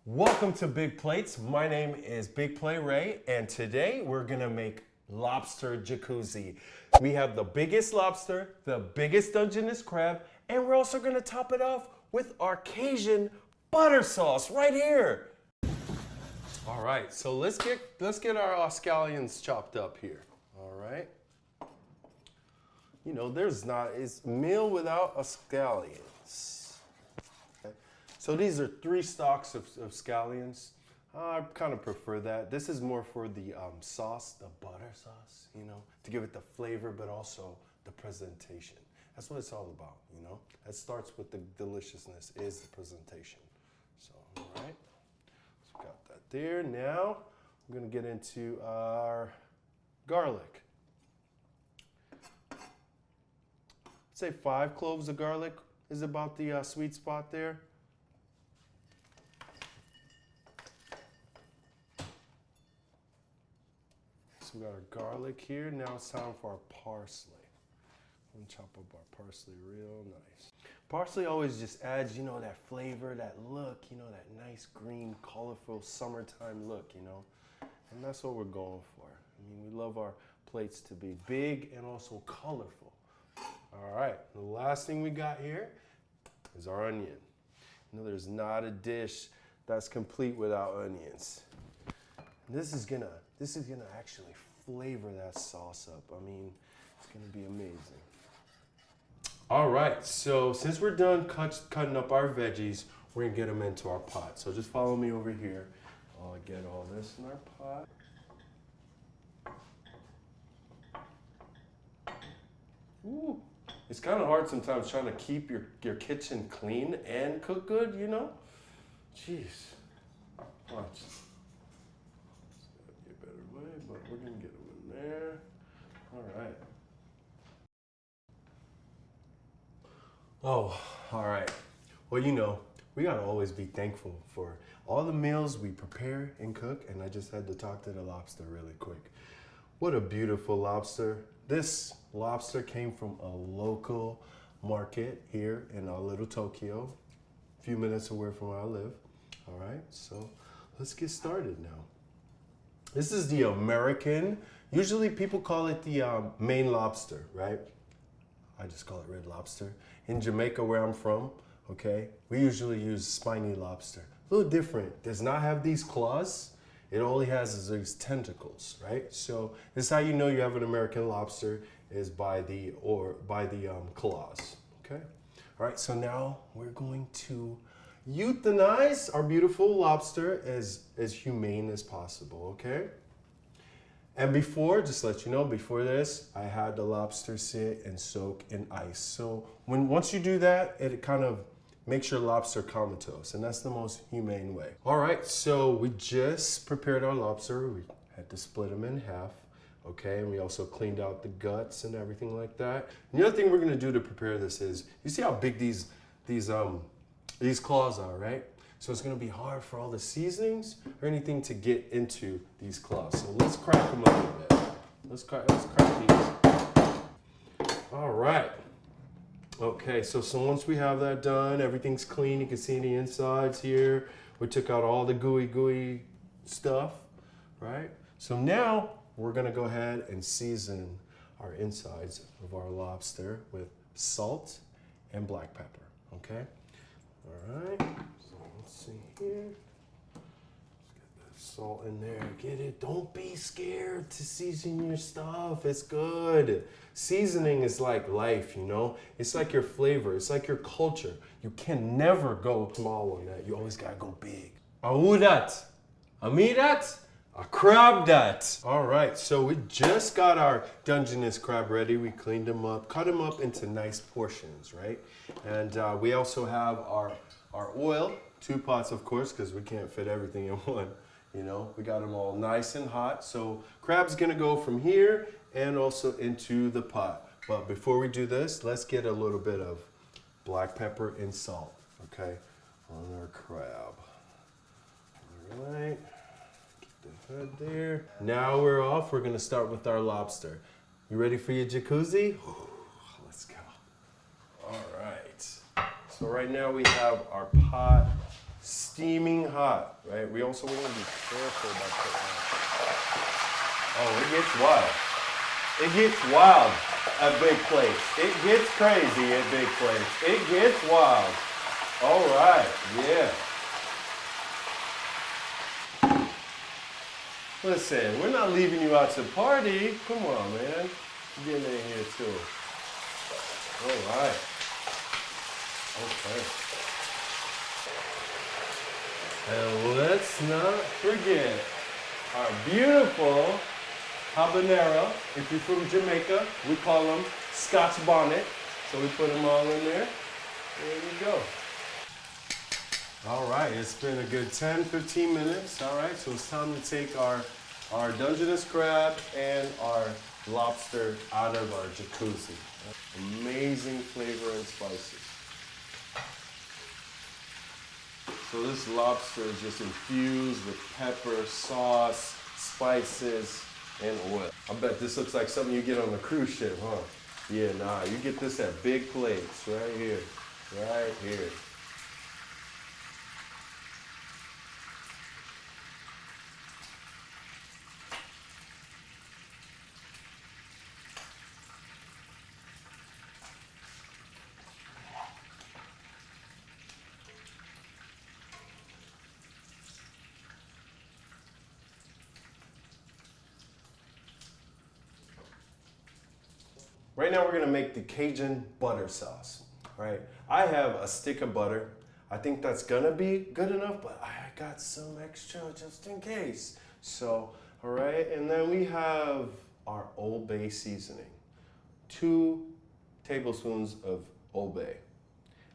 Welcome to Big Plates. My name is Big Play Ray, and today we're gonna make lobster jacuzzi. We have the biggest lobster, the biggest Dungeness crab, and we're also gonna top it off with our Cajun butter sauce right here. All right, so let's get our scallions chopped up here. All right. You know, it's meal without a scallions. So these are 3 stalks of scallions. I kind of prefer that. This is more for the sauce, the butter sauce, you know, to give it the flavor, but also the presentation. That's what it's all about, you know. That starts with the deliciousness, is the presentation. So, all right, so we got that there. Now, we're gonna get into our garlic. I'd say 5 cloves of garlic is about the sweet spot there. So we got our garlic here. Now it's time for our parsley. I'm gonna chop up our parsley real nice. Parsley always just adds, you know, that flavor, that look, you know, that nice green, colorful summertime look, you know. And that's what we're going for. I mean, we love our plates to be big and also colorful. All right, the last thing we got here is our onion. You know, there's not a dish that's complete without onions. This is gonna actually flavor that sauce up. I mean, it's gonna be amazing. All right, so since we're done cutting up our veggies, we're gonna get them into our pot. So just follow me over here. I'll get all this in our pot. Ooh, it's kind of hard sometimes trying to keep your kitchen clean and cook good, you know? Jeez, watch. But we're gonna get them in there. All right. Oh, all right. Well, you know, we gotta always be thankful for all the meals we prepare and cook, and I just had to talk to the lobster really quick. What a beautiful lobster. This lobster came from a local market here in our little Tokyo, a few minutes away from where I live. All right, so let's get started now. This is the American, usually people call it the Maine lobster, right? I just call it red lobster. In Jamaica, where I'm from, okay, we usually use spiny lobster. A little different, does not have these claws. It only has these tentacles, right? So this is how you know you have an American lobster, is by the claws, okay? All right, so now we're going to euthanize our beautiful lobster as humane as possible, okay? And before, just to let you know, before this, I had the lobster sit and soak in ice. So once you do that, it kind of makes your lobster comatose, and that's the most humane way. All right, so we just prepared our lobster. We had to split them in half, okay? And we also cleaned out the guts and everything like that. And the other thing we're gonna do to prepare this is, you see how big these claws are, right? So it's gonna be hard for all the seasonings or anything to get into these claws. So let's crack them up a bit. Let's crack these. All right. Okay, so once we have that done, everything's clean. You can see the insides here. We took out all the gooey stuff, right? So now we're gonna go ahead and season our insides of our lobster with salt and black pepper, okay? All right, so let's see here. Let's get that salt in there. Get it. Don't be scared to season your stuff. It's good. Seasoning is like life, you know? It's like your flavor. It's like your culture. You can never go small on that. You always gotta go big. Audat, amidat, a crab dat. All right, so we just got our Dungeness crab ready. We cleaned them up, cut them up into nice portions, right? And we also have our oil, 2 pots, of course, because we can't fit everything in one. You know, we got them all nice and hot. So crab's gonna go from here and also into the pot. But before we do this, let's get a little bit of black pepper and salt, okay, on our crab. All right. The head there. Now we're off. We're gonna start with our lobster. You ready for your jacuzzi? Let's go. All right. So right now we have our pot steaming hot, right? We also want to be careful about putting that. Oh, it gets wild. It gets wild at big plates. It gets crazy at big plates. It gets wild. All right, yeah. Listen, we're not leaving you out to party. Come on, man. Get in here too. All right. Okay. And let's not forget our beautiful habanero. If you're from Jamaica, we call them Scotch bonnet. So we put them all in there. There you go. All right, it's been a good 10, 15 minutes. All right, so it's time to take our Dungeness crab and our lobster out of our jacuzzi. Amazing flavor and spices. So this lobster is just infused with pepper, sauce, spices, and oil. I bet this looks like something you get on a cruise ship, huh? Yeah, nah, you get this at big plates right here, right here. Right now we're gonna make the Cajun butter sauce, right? I have a stick of butter. I think that's gonna be good enough, but I got some extra just in case. So, all right, and then we have our Old Bay seasoning. 2 tablespoons of Old Bay.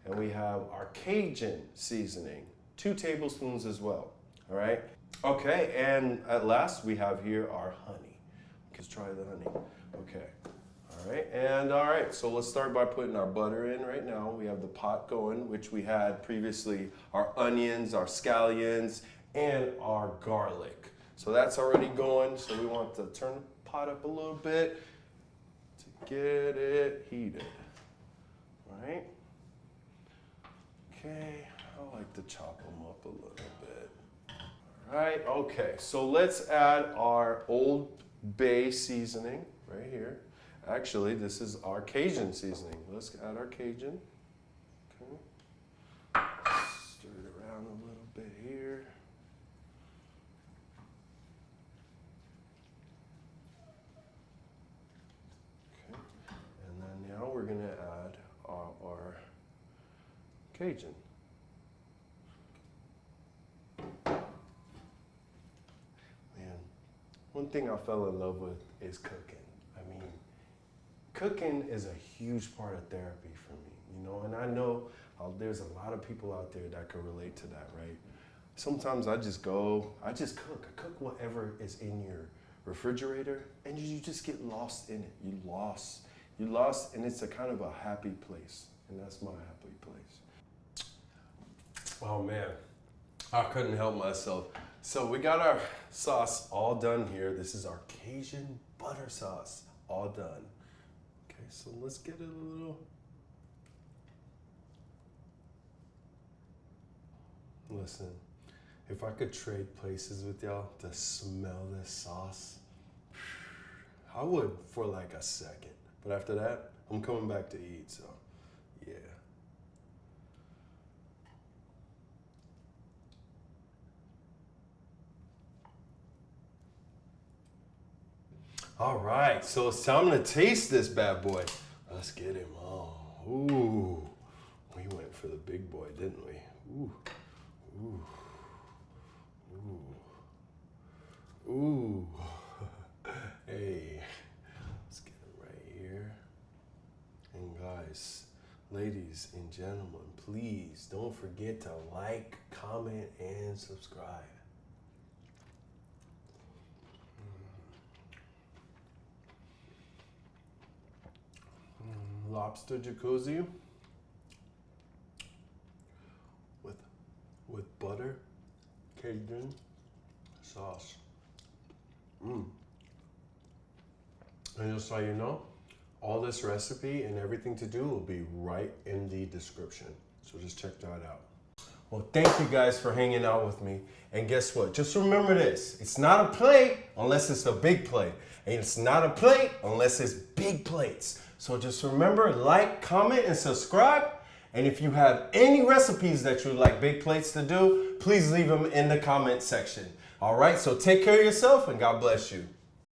And we have our Cajun seasoning, 2 tablespoons as well, all right? Okay, and at last we have here our honey. Let's try the honey, okay. All right, so let's start by putting our butter in right now. We have the pot going, which we had previously our onions, our scallions, and our garlic. So that's already going, so we want to turn the pot up a little bit to get it heated, all right? Okay, I like to chop them up a little bit. All right, okay, so let's add our Old Bay seasoning right here. Actually, this is our Cajun seasoning. Let's add our Cajun. Okay. Stir it around a little bit here. Okay. And then now we're going to add our Cajun. Man, one thing I fell in love with is cooking. I mean, cooking is a huge part of therapy for me, you know, and I know there's a lot of people out there that can relate to that, right? Sometimes I just cook. I cook whatever is in your refrigerator, and you just get lost in it. You lost, and it's a kind of a happy place, and that's my happy place. Oh man, I couldn't help myself. So we got our sauce all done here. This is our Cajun butter sauce, all done. So let's get it a little. Listen, if I could trade places with y'all to smell this sauce, I would for like a second. But after that, I'm coming back to eat, so yeah. All right, so it's time to taste this bad boy. Let's get him on. Ooh, we went for the big boy, didn't we? Ooh, ooh, ooh, ooh. Hey, let's get him right here. And guys, ladies and gentlemen, please don't forget to like, comment, and subscribe. Lobster jacuzzi with butter, Cajun sauce. And just so you know, all this recipe and everything to do will be right in the description. So just check that out. Well, thank you guys for hanging out with me. And guess what? Just remember this. It's not a plate unless it's a big plate. And it's not a plate unless it's big plates. So just remember, like, comment, and subscribe. And if you have any recipes that you would like big plates to do, please leave them in the comment section. All right, so take care of yourself and God bless you.